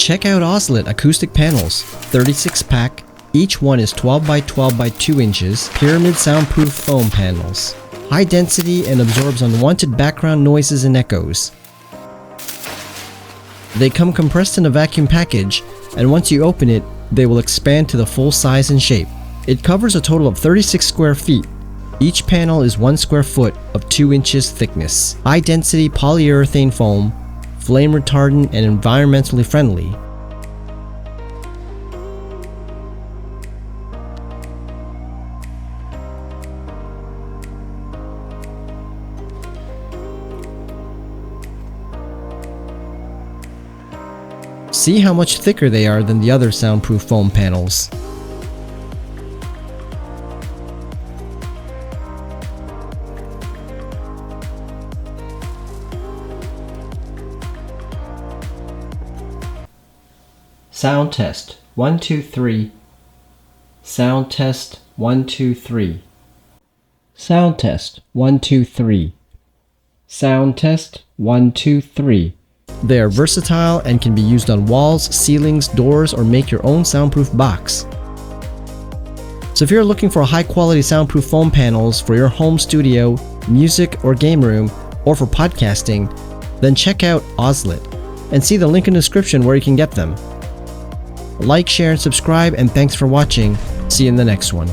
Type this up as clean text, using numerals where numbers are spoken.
Check out AUSLET Acoustic Panels, 36-pack. Each one is 12 by 12 by 2 inches, pyramid soundproof foam panels. High density and absorbs unwanted background noises and echoes. They come compressed in a vacuum package, and once you open it, they will expand to the full size and shape. It covers a total of 36 square feet. Each panel is 1 square foot of 2 inches thickness. High density polyurethane foam, flame retardant and environmentally friendly. See how much thicker they are than the other soundproof foam panels. Sound test 1 2 3. Sound test 1 2 3. Sound test 1 2 3. Sound test 1 2 3. They are versatile and can be used on walls, ceilings, doors, or make your own soundproof box. So if you're looking for high quality soundproof foam panels for your home studio, music or game room, or for podcasting, then check out AUSLET and see the link in the description where you can get them. Like, share, and subscribe, and thanks for watching. See you in the next one.